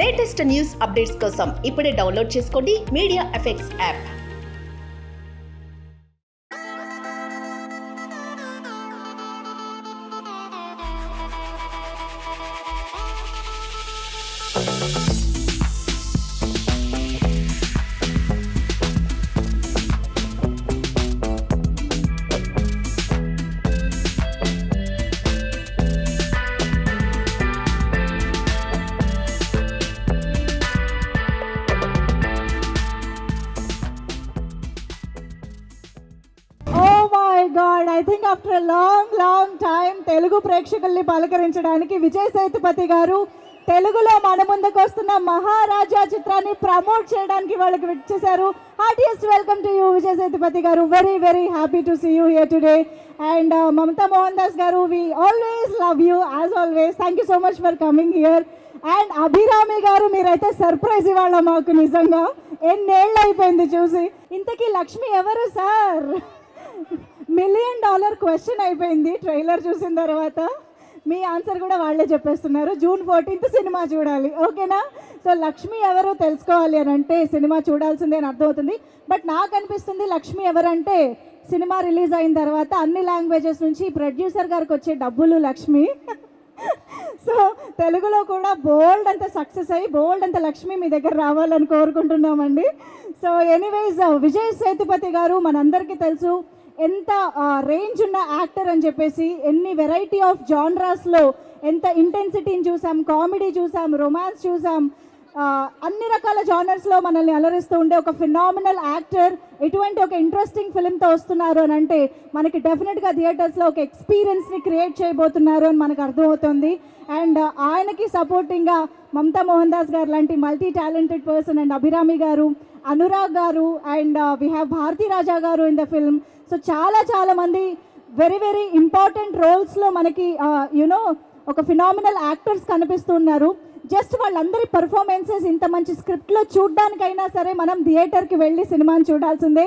Latest news updates కోసం ఇప్పుడే download చేసుకోండి media effects app. I think after a long time Telugu ప్రేక్షకుల్ని పలకరించడానికి విజయ్ సేతుపతి గారు తెలుగులో మన ముందుకు వస్తున్న మహారాజా చిత్రాన్ని ప్రమోట్ చేయడానికి వాళ్ళకి వచ్చేసారు. Heartiest welcome to you Vijay Sethupathi garu. Very happy to see you here today. And Mamta Mohandas garu, we always love you as always. Thank you so much for coming here. And Abhirami garu, మీరైతే సర్ప్రైజ్ ఇవాళ మాకు. నిజంగా ఎన్నేళ్ళు అయిపోయింది చూసి. ఇంతకీ లక్ష్మి ఎవరు సార్? $1 million క్వశ్చన్ అయిపోయింది ట్రైలర్ చూసిన తర్వాత. మీ ఆన్సర్ కూడా వాళ్ళే చెప్పేస్తున్నారు. June 14th సినిమా చూడాలి, ఓకేనా? సో లక్ష్మి ఎవరు తెలుసుకోవాలి అని అంటే సినిమా చూడాల్సిందే అని అర్థమవుతుంది. బట్ నాకు అనిపిస్తుంది లక్ష్మి ఎవరంటే సినిమా రిలీజ్ అయిన తర్వాత అన్ని లాంగ్వేజెస్ నుంచి ప్రొడ్యూసర్ గారికి వచ్చే డబ్బులు లక్ష్మి. సో తెలుగులో కూడా బోల్డ్ అంత సక్సెస్ అయ్యి బోల్డ్ అంత లక్ష్మి మీ దగ్గర రావాలని కోరుకుంటున్నామండి. సో ఎనీవేస్, విజయ్ సేతుపతి గారు మనందరికీ తెలుసు ఎంత రేంజ్ ఉన్న యాక్టర్ అని చెప్పేసి. ఎన్ని వెరైటీ ఆఫ్ జానరాస్లో ఎంత ఇంటెన్సిటీని చూసాం, కామెడీ చూసాం, రొమాన్స్ చూసాం, అన్ని రకాల జానర్స్లో మనల్ని అలరిస్తూ ఉండే ఒక ఫినామినల్ యాక్టర్. ఎటువంటి ఒక ఇంట్రెస్టింగ్ ఫిల్మ్తో వస్తున్నారు అని అంటే మనకి డెఫినెట్గా థియేటర్స్లో ఒక ఎక్స్పీరియన్స్ని క్రియేట్ చేయబోతున్నారు అని మనకు అర్థమవుతుంది. అండ్ ఆయనకి సపోర్టింగ్గా మమతా మోహన్ దాస్ గారు లాంటి multi talented person, and Abhirami గారు, అనురాగ్ గారు, అండ్ వీ హ్యావ్ భారతీ రాజా గారు ఇన్ ద ఫిల్మ్. సో చాలా మంది వెరీ ఇంపార్టెంట్ రోల్స్లో మనకి యునో ఒక ఫినామినల్ యాక్టర్స్ కనిపిస్తున్నారు. జస్ట్ వాళ్ళందరి పర్ఫార్మెన్సెస్ ఇంత మంచి స్క్రిప్ట్లో చూడడానికైనా సరే మనం థియేటర్కి వెళ్ళి సినిమాని చూడాల్సిందే.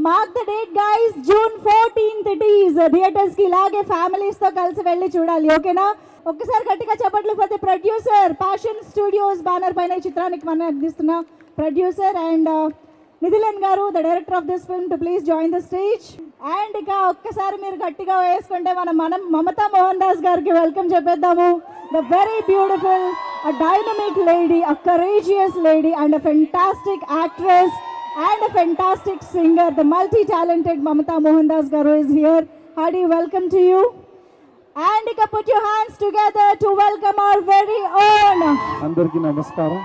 Mark the date guys, June 14th it is. థియేటర్స్కి ఇలాగే ఫ్యామిలీస్తో కలిసి వెళ్ళి చూడాలి, ఓకేనా? ఒక్కసారి గట్టిగా చెప్పట్లు for the producer, Passion Studios banner పైన ఈ చిత్రానికి మనం అందిస్తున్న producer and Nithilan garu, the director of this film, to please join the stage. And ఇక ఒక్కసారి మీరు గట్టిగా వేసుకుంటే మనం మమతా మోహన్ దాస్ గారికి వెల్కమ్ చెప్పేద్దాము. The very beautiful, a dynamic lady, a courageous lady, and a fantastic actress and a fantastic singer, the multi talented Mamta Mohandas garu is here. Hearty welcome to you. And ఇక put your hands together to welcome our very own. అందరికీ నమస్కారం.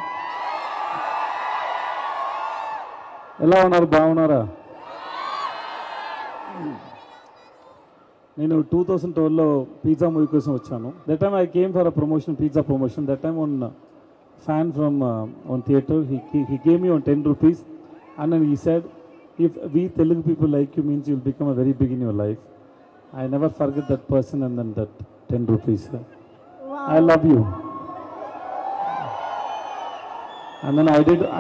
ఎలా ఉన్నారు? బాగున్నారా? నేను 2012లో pizza movie కోసం వచ్చాను. That time I came for a promotion, pizza promotion. That time one fan from one theatre, he gave me on 10 rupees and then he said, if we Telugu people like you means you'll become a very big in your life. I never forget that person and then that 10 rupees. Wow. I love you. And then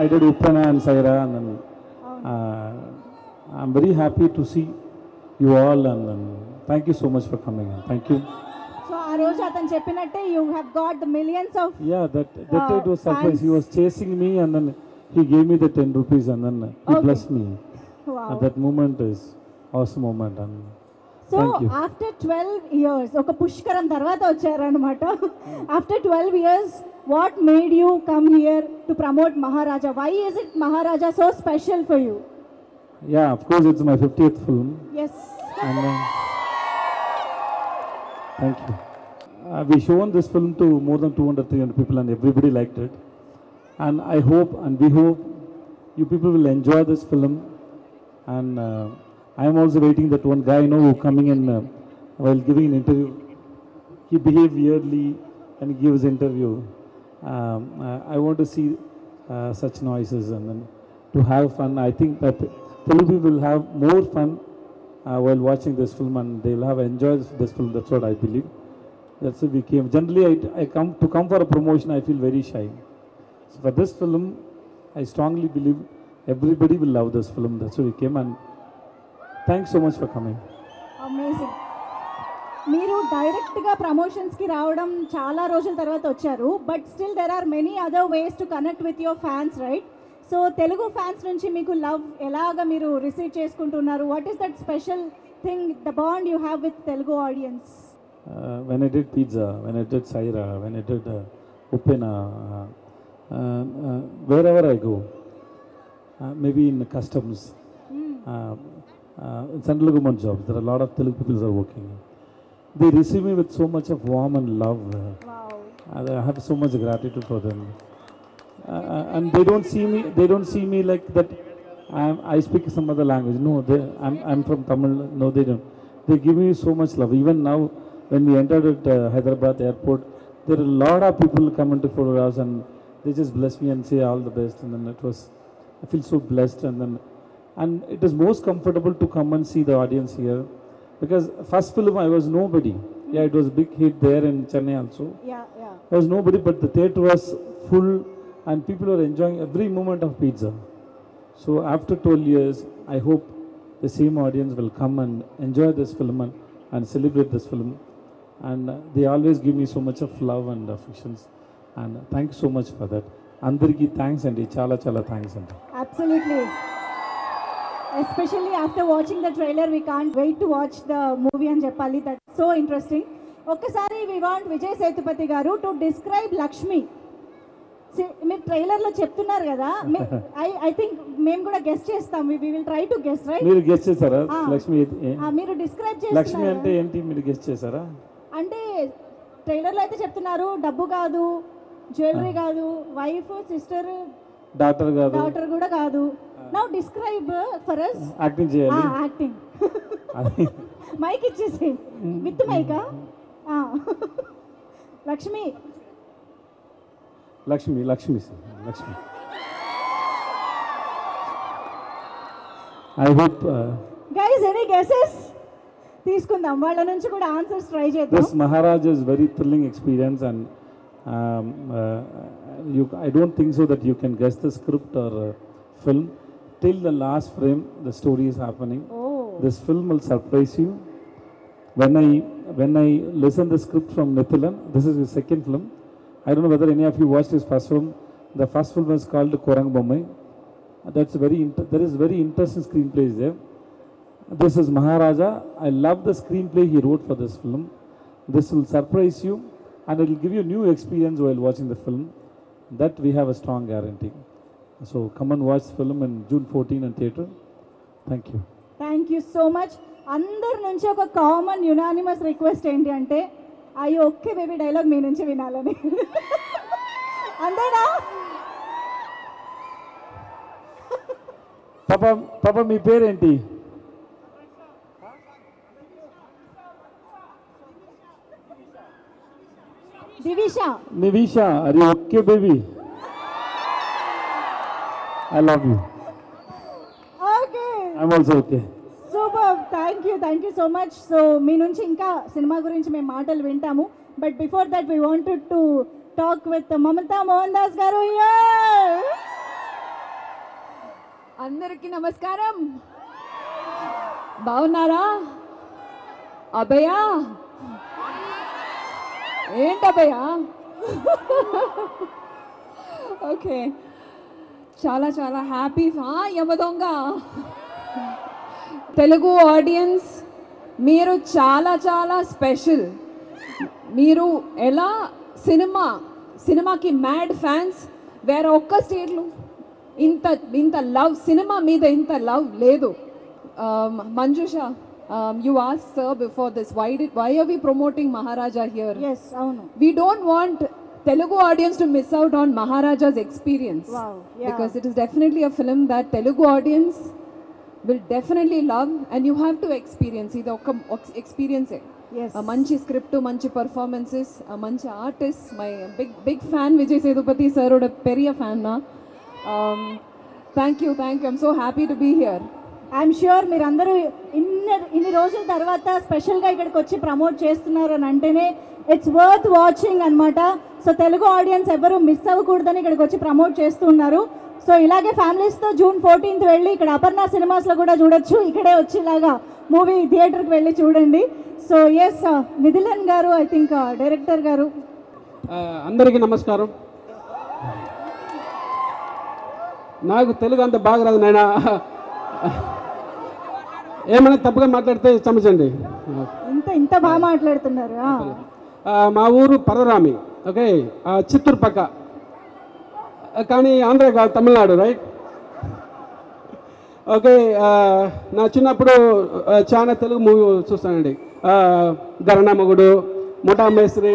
I did Uppana and Saira, and then I'm very happy to see you all, and thank you so much for coming. Thank you. So ఆ రోజు అతను చెప్పినట్టే you have got the millions of that it was surprise. He was chasing me and then he gave me the 10 rupees and then he blessed me. Wow. And that moment is awesome moment. And so after 12 years, ఒక పుష్కరం తర్వాత వచ్చారనమాట. After 12 years, what made you come here to promote Maharaja? Why is it Maharaja so special for you? Yeah, of course it's my 50th film. Yes. And thank you. We shown this film to more than 200-300 people and everybody liked it. And I hope and we hope you people will enjoy this film. And I am also waiting that one guy I know who coming in while giving an interview. He behaved weirdly and he gives interview. I want to see such noises and then to have fun. I think that Telugu people will have more fun while watching this film and they will have enjoyed this film. That's what I believe. That's why we came. Generally, I come for a promotion. I feel very shy. So for this film, I strongly believe everybody will love this film. That's why we came, and thanks so much for coming. Amazing. మీరు డైరెక్ట్గా ప్రమోషన్స్కి రావడం చాలా రోజుల తర్వాత వచ్చారు, but still there are many other ways to connect with your fans, right? So Telugu fans నుంచి మీకు love ఎలాగ మీరు రిసీవ్ చేసుకుంటున్నారు? What is that special thing, the bond you have with Telugu audience? When I did Pizza, when I did Saira, when I did Uppena, wherever I go, maybe in customs, in central government jobs, there are a lot of Telugu people who are working. They receive me with so much of warm and love. Wow. I have so much gratitude for them. And they don't see me like that. I speak some other language. No, I'm from Tamil. No, they don't. They give me so much love. Even now, when we entered at Hyderabad airport, there are a lot of people coming to photographs, and they just bless me and say all the best. And then I feel so blessed. And it is most comfortable to come and see the audience here, because first film I was nobody. Yeah, it was a big hit there in Chennai also. Yeah. I was nobody, but the theatre was full, and people were enjoying every moment of Pizza. So after 12 years, I hope the same audience will come and enjoy this film and celebrate this film. And they always give me so much of love and affections. And thank you so much for that. Andariki thanks and chala thanks and. Absolutely. Especially after watching the trailer, we can't wait to watch the movie and Jappali. That's so interesting. Okkasari we want Vijay Sethupathi garu to describe Lakshmi. మీరు ట్రైలర్లో చెప్తున్నారు కదా, I think మేము కూడా guess చేస్తాం. We will try to guess, right? మీరు guess చేశారా? లక్ష్మి మీరు డిస్క్రైబ్ చేస్తున్నారు. లక్ష్మి అంటే ఏంటి మీరు గెస్ చేశారా? అంటే ట్రైలర్లో అయితే చెప్తున్నారు డబ్బు కాదు, జ్యువెలరీ కాదు, వైఫ్, సిస్టర్, డాటర్ కూడా కాదు. Now describe for us. Acting చేయాలి. యాక్టింగ్ మైక్ ఇచ్చేసి with mica. Lakshmi. I hope guys, any guesses? తీసుకుందాం వాళ్ళ నుంచి కూడా ఆన్సర్స్ ట్రై చేద్దాం. This Maharaj is very thrilling experience, and I don't think so that you can guess the script or film till the last frame. The story is happening. This film will surprise you. When I listen the script from Nithilan, this is his second film. I don't know whether any of you watched his first film. The first film is called Korang Bommai. There is very interesting screenplays there. This is Maharaja. I love the screenplay he wrote for this film. This will surprise you, and it will give you a new experience while watching the film. That we have a strong guarantee. So come and watch the film in June 14 in theatre. Thank you. Thank you so much. అందరి నుంచి ఒక common unanimous request ఏంటి అంటే, అయ్యో okay baby dialogue మీ నుంచి వినాలని. అంతేనా? పాప మీ పేరేంటి? నివిషా. అరే okay baby, I love you. Okay. I'm also okay. Super. Thank you so much. So మీ నుంచి ఇంకా సినిమా గురించి మేము మాటలు వింటాము, but before that we wanted to talk with Mamata Mohandas గారు. అందరికీ నమస్కారం. బాగున్నారా? అభయ ఏంటభయ? ఓకే, చాలా చాలా హ్యాపీ. యమదొంగ తెలుగు ఆడియన్స్, మీరు చాలా చాలా స్పెషల్. మీరు ఎలా సినిమాకి మ్యాడ్ ఫ్యాన్స్. వేరే ఒక్క స్టేట్లో ఇంత లవ్, సినిమా మీద ఇంత లవ్ లేదు. Manjusha, you asked sir before this, why are we promoting Maharaja here? Yes, avunu. We don't want Telugu audience to miss out on Maharaja's experience. Wow, yeah. Because it is definitely a film that Telugu audience will definitely love, and you have to experience it. Experience it. Yes. A manchi script, manchi performances, a manchi artist. My big fan Vijay Sethupathi sir, oda periya fan na. Thank you. I'm so happy to be here. I'm sure మీరందరూ ఇన్ని రోజుల తర్వాత స్పెషల్గా ఇక్కడికి వచ్చి promote చేస్తున్నారు అని అంటేనే ఇట్స్ వర్త్ వాచింగ్ అనమాట. సో తెలుగు ఆడియన్స్ ఎవరు మిస్ అవ్వకూడదని ఇక్కడికి వచ్చి ప్రమోట్ చేస్తున్నారు. సో ఇలాగే ఫ్యామిలీస్తో June 14th వెళ్ళి ఇక్కడ అపర్ణ సినిమాస్లో కూడా చూడొచ్చు. ఇక్కడే వచ్చి ఇలాగా మూవీ థియేటర్కి వెళ్ళి చూడండి. సో ఎస్ నిధిలన్ గారు, ఐ థింక్ డైరెక్టర్ గారు. అందరికీ నమస్కారం. నాకు తెలుగు అంత బాగా రాదు నాయన, ఏమైనా తప్పుగా మాట్లాడితే క్షమించండి. ఇంత బాగా మాట్లాడుతున్నారు. మా ఊరు పరరామి, ఓకే, చిత్తూరు పక్క, కానీ ఆంధ్ర కాదు, తమిళనాడు, రైట్? ఓకే, నా చిన్నప్పుడు చాలా తెలుగు మూవీ చూస్తానండి. గరణ మొగుడు, ముఠా మేస్త్రి,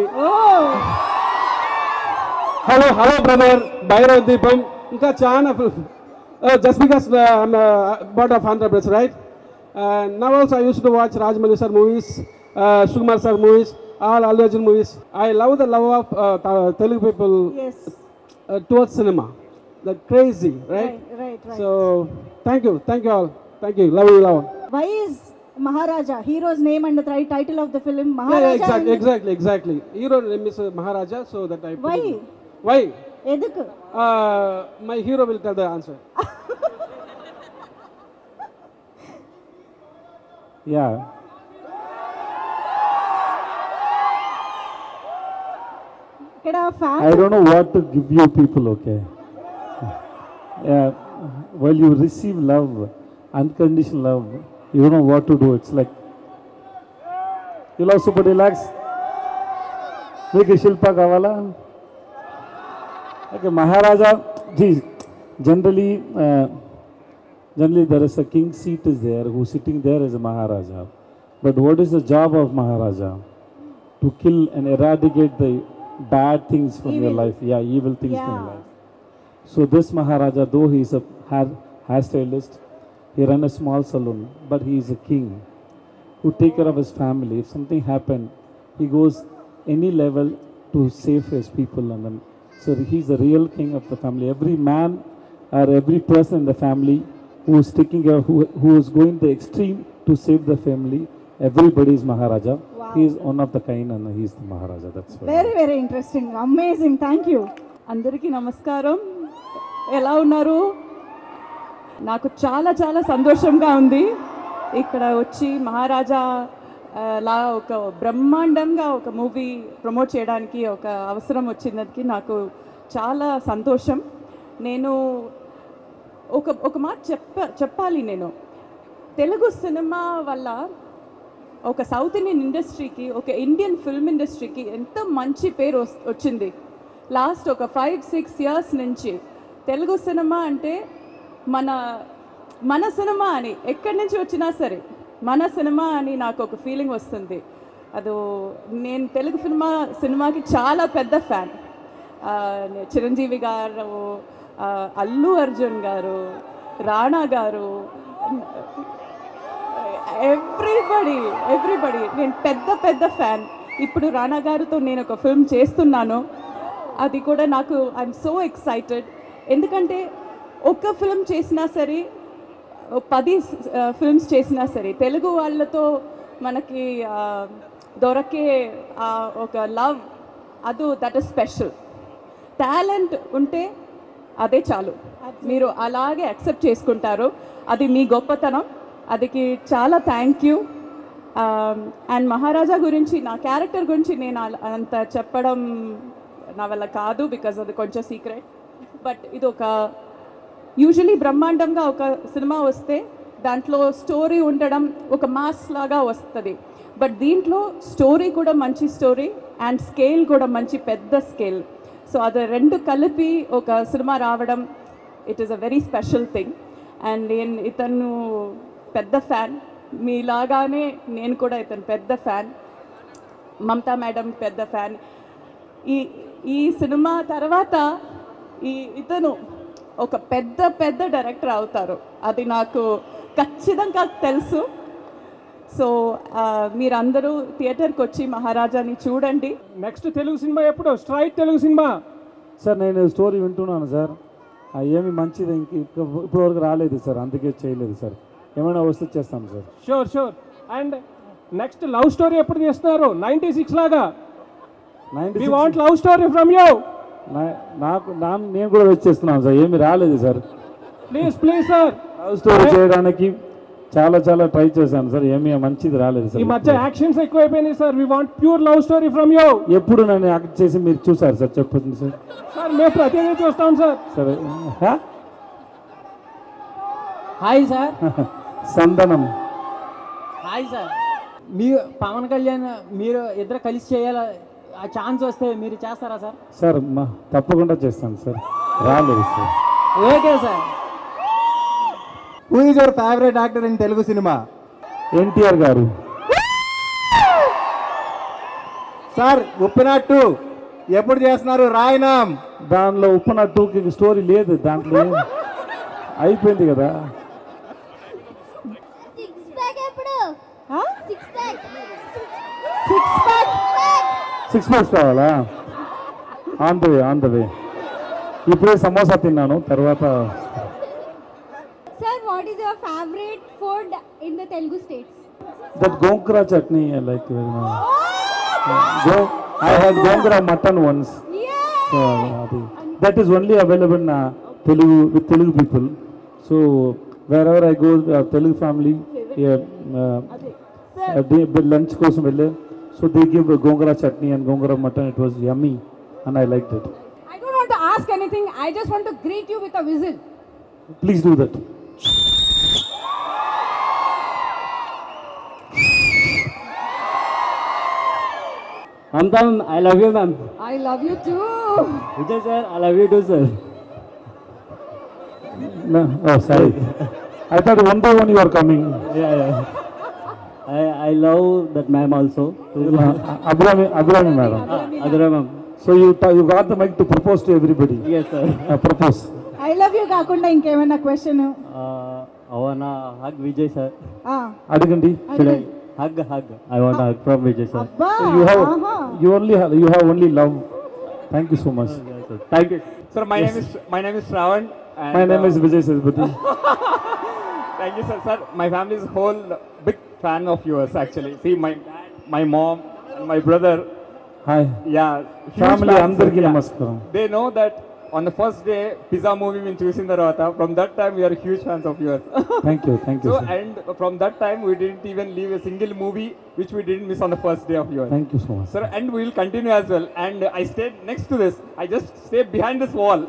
హలో హలో బ్రదర్, భైరవ దీపం, ఇంకా చాలా. Just because bout of Andhra Pradesh, right? Now also I use to watch Rajamouli sir movies, Sukumar sir movies, all Allu Arjun movies. I love the love of Telugu people towards cinema. The crazy, right? Right. So thank you all. Thank you. Love you. Why is Maharaja hero's name and the title of the film Maharaja? Yeah, exactly. Hero name is Maharaja, so that I. Why? Edukku? My hero will tell the answer. Yeah. I don't know what to give you people, okay? While you receive love, unconditional love, you don't know what to do. It's like, you love Super Deluxe? Make a Shilpa Kavala? Okay, Maharaja, geez, generally there is a king seat is there, who's sitting there as a Maharaja. But what is the job of Maharaja? To kill and eradicate the bad things from your life. Evil things from your life. So this Maharaja, though he is a hairstylist, he runs a small salon, but he is a king who take care of his family. If something happened, he goes any level to save his people. And then, so he is the real king of the family. Every man or every person in the family who is taking care, who is going the extreme to save the family, everybody is Maharaja. Wow. He is one of the kind and he is the Maharaja. That's why. Very interesting. Amazing. Thank you. అందరికీ నమస్కారం. ఎలా ఉన్నారు? నాకు చాలా సంతోషంగా ఉంది ఇక్కడ వచ్చి మహారాజా లా ఒక బ్రహ్మాండంగా ఒక మూవీ ప్రమోట్ చేయడానికి ఒక అవసరం వచ్చినందుకు నాకు చాలా సంతోషం. నేను ఒక మాట చెప్పాలి. నేను తెలుగు సినిమా వల్ల ఒక సౌత్ ఇండియన్ ఇండస్ట్రీకి, ఒక ఇండియన్ ఫిల్మ్ ఇండస్ట్రీకి ఎంత మంచి పేరు వచ్చింది. లాస్ట్ ఒక 5-6 years నుంచి తెలుగు సినిమా అంటే మన సినిమా అని, ఎక్కడి నుంచి వచ్చినా సరే మన సినిమా అని నాకు ఒక ఫీలింగ్ వస్తుంది. నేను తెలుగు సినిమాకి చాలా పెద్ద ఫ్యాన్. చిరంజీవి గారు, అల్లు అర్జున్ గారు, రాణా గారు, ఎవ్రీబడి నేను పెద్ద ఫ్యాన్. ఇప్పుడు రాణా గారితో నేను ఒక ఫిల్మ్ చేస్తున్నాను. అది కూడా నాకు ఐఎమ్ సో ఎక్సైటెడ్. ఎందుకంటే ఒక్క ఫిల్మ్ చేసినా సరే, 10 ఫిల్మ్స్ చేసినా సరే, తెలుగు వాళ్ళతో మనకి దొరకే ఒక love, that is special. Talent ఉంటే అదే చాలు, మీరు అలాగే యాక్సెప్ట్ చేసుకుంటారు. అది మీ గొప్పతనం. అదికి చాలా థ్యాంక్ యూ. అండ్ మహారాజా గురించి, నా క్యారెక్టర్ గురించి నేను అంత చెప్పడం నా వల్ల కాదు, బికాజ్ అది కొంచెం సీక్రెట్. బట్ ఇది ఒక యూజువలీ బ్రహ్మాండంగా ఒక సినిమా వస్తే దాంట్లో స్టోరీ ఉండడం ఒక మాస్ లాగా వస్తుంది. బట్ దీంట్లో స్టోరీ కూడా మంచి స్టోరీ అండ్ స్కేల్ కూడా మంచి పెద్ద స్కేల్. సో అది రెండు కలిపి ఒక సినిమా రావడం, it is a very special thing. And నేను ఇతను పెద్ద ఫ్యాన్, మీలాగానే నేను కూడా ఇతను పెద్ద ఫ్యాన్. మమతా మేడం పెద్ద ఫ్యాన్. ఈ సినిమా తర్వాత ఇతను ఒక పెద్ద డైరెక్టర్ అవుతారు, అది నాకు ఖచ్చితంగా తెలుసు. సో మీరందరూ థియేటర్కి వచ్చి మహారాజాని చూడండి. నెక్స్ట్ తెలుగు సినిమా ఎప్పుడు? Straight Telugu cinema sir. నేను స్టోరీ వింటున్నాను సార్, ఏమి మంచిది ఇప్పటివరకు రాలేదు సార్, అందుకే చేయలేదు సార్. ఏమైనా వస్తే చేస్తాం sir. Sure. And next love story ఎప్పుడు చేస్తున్నారు? 96 లాగా. We want love story from you. నేను కూడా వెయిట్ చేస్తున్నాను సార్, ఏమి రాలేదు sir. Please sir. Love story చేయడానికి చాలా చాలా ట్రై చేశాను సార్, ఏమీ మంచిది రాలేదు ఈ మధ్య సార్. యాక్షన్స్ ఎక్కువైపోయినాయి sir. We want pure love story from you. ఎప్పుడు నన్ను యాక్ట్ చేసి మీరు చూసారు సార్, చెప్పండి సార్. సార్ మేము ప్రతిదీ చూస్తాం సార్. సరే హాయ్ సార్. సందనం. Hi sir. మీరు పవన్ కళ్యాణ్ మీరు ఇద్దరు కలిసి చేయాల ఆ ఛాన్స్ వస్తే మీరు చేస్తారా సార్? సార్ తప్పకుండా చేస్తాను సార్, రాలేదు sir. Okay sir. Who is your favourite actor in Telugu cinema? NTR గారు. సార్ ఉప్పినట్టు ఎప్పుడు చేస్తున్నారు రాయనాం? దానిలో ఉప్పున 2కి స్టోరీ లేదు, దాంట్లో అయిపోయింది కదా. సిక్స్ ప్యాక్స్ కావాలా? On the way. ఇప్పుడే సమోసా తిన్నాను, తర్వాత. Sir, what is your favorite food in the Telugu states? That gongura chutney I like very much. I had gongura mutton once. So, that is only available in Telugu with Telugu people. So wherever I go, Telugu family lunch kosam velle. So they give gongura chutney and gongura mutton. It was yummy and I liked it. I don't want to ask anything. I just want to greet you with a whistle. Please do that. అంతన్ I love you ma'am. I love you too. Vijay sir I love you too sir. No, oh sorry. I thought one by one you are coming. I love that ma'am also. Abhrami madam. అదరా ma'am. So you got the mic to propose to everybody. Yes sir. Propose. I love you కాకుండా ఇంకేమైనా question? అవనా hug Vijay sir. అడగండి. Hug. I want a hug from Vijay sir. అబ్బా. So you have only love. Thank you so much. Yes, sir. Thank you. Sir, my name is Shravan. And, My name is Vijay Sethupathi. Thank you, sir. Sir, my family is whole big fan of yours actually. See, my dad, my mom, and my brother. Hi. Yeah. huge Family fans, sir. andarki Yeah. namaskaram. They know that on the first day, Pizza movie we choosing the Ravata. From that time, we are huge fans of yours. Thank you So, sir. and from that time, we didn't even leave a single movie which we didn't miss on the first day of yours. Thank you so much. Sir, and we will continue as well. And I stayed next to this. I just stayed behind this wall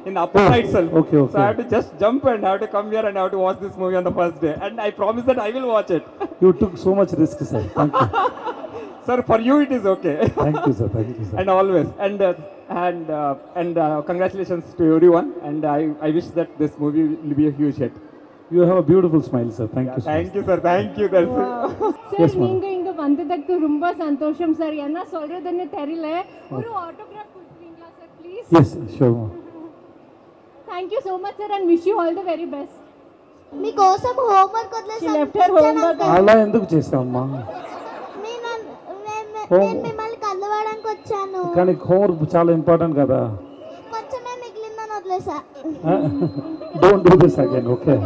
in the upper right itself. Okay. So I have to just jump and have to come here and have to watch this movie on the first day. And I promise that I will watch it. You took so much risk, sir. Thank you. Sir, for you it is okay. Thank you, sir. And always. And congratulations to everyone. And I wish that this movie will be a huge hit. You have a beautiful smile, sir. Thank you so much. Thank you, sir. Thank you. That's it. Sir, Yes, ma'am. நீங்க இங்க வந்ததுக்கு ரொம்ப சந்தோஷம் sir. என்ன சொல்றதுன்னு தெரியல. ஒரு autograph கொடுப்பீங்களா sir please? Yes, sure. Thank you so much sir and wish you all the very best. మీకోసం homework She left her homework. అలా ఎందుకు చేసావమ్మా? నేను మిమ్మల్ని కలవడానికి వచ్చాను. కానీ హోంవర్క్ చాలా ఇంపార్టెంట్ కదా. కొంచెమే మిగిలిందని వదిలేసా. Don't do this again, okay?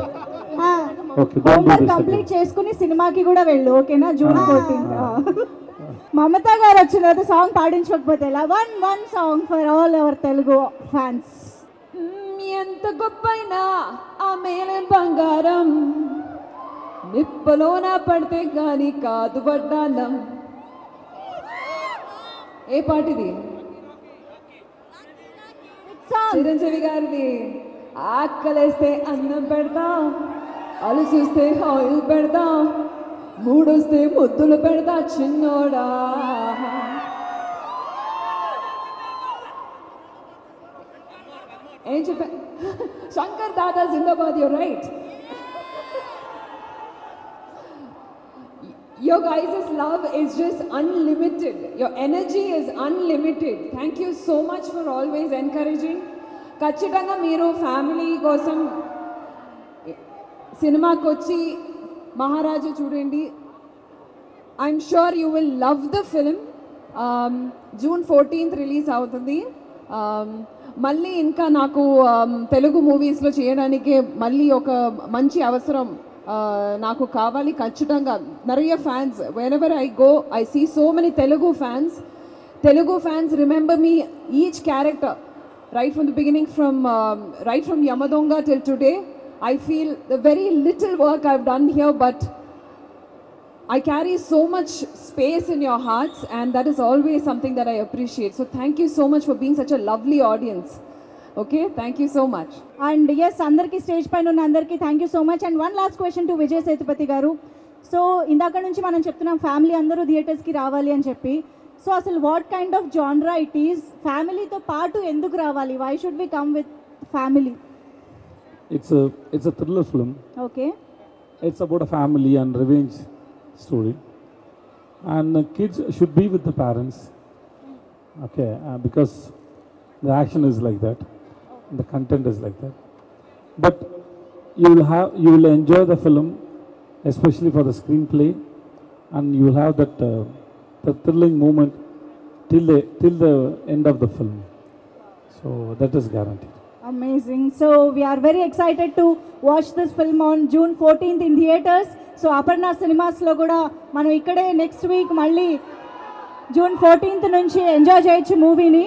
Okay, don't do homework this complete again. చేసుకుని సినిమాకి కూడా వెళ్ళు, ఓకేనా? June 14th. మమత గారు వచ్చిన తర్వాత సాంగ్ పాడించకపోతే ఎలా? One song for all our Telugu fans. ఎంత గొప్పైనా ఆ మేలే బంగారం నిప్పలోన పడితే గాని కాదు వడ్డానం. ఏ పాటిది? చిరంజీవి గారిది. ఆకలేస్తే అన్నం పెడతాం, అలసిస్తే ఆయిల్ పెడతాం, మూడొస్తే ముద్దులు పెడతా చిన్నోడా. ఏం చెప్పా? శంకర్ దాదా జిందాబాద్. You're right. Your guys' love is just unlimited. Your energy is unlimited. Thank you so much for always encouraging. ఖచ్చితంగా మీరు ఫ్యామిలీ కోసం సినిమాకి వచ్చి మహారాజా చూడండి. I'm sure you will love the film. June 14th release అవుతుంది. మళ్ళీ ఇంకా నాకు తెలుగు మూవీస్లో చేయడానికి మళ్ళీ ఒక మంచి అవసరం నాకు కావాలి ఖచ్చితంగా. நிறைய fans, whenever I go I see so many Telugu fans remember me, each character right from the beginning, from right from Yamadonga till today. I feel the very little work I've done here, but I carry so much space in your hearts, and that is always something that I appreciate. So thank you so much for being such a lovely audience. Okay, thank you so much. And ఎస్ అందరికీ stage పైన ఉన్న అందరికీ thank you so much. And one last question to Vijay Sethupathi garu. So ఇందాక నుంచి మనం చెప్తున్నాం family అందరూ థియేటర్స్కి రావాలి అని చెప్పి. సో అసలు what kind of genre it is, ఫ్యామిలీతో పాటు ఎందుకు రావాలి, why should we come with family? It's a thriller film. Okay. It's about a family and revenge story. And kids should be with the parents. Okay, because the action is like that. The content is like that. But you will enjoy the film, especially for the screenplay, and you will have that the thrilling moment till the end of the film. So that is guaranteed. Amazing. So we are very excited to watch this film on June 14th in theaters. So Aparna Cinemas lo kuda మనం ఇక్కడే next week మళ్ళీ June 14th నుంచి enjoy చేయొచ్చు మూవీని.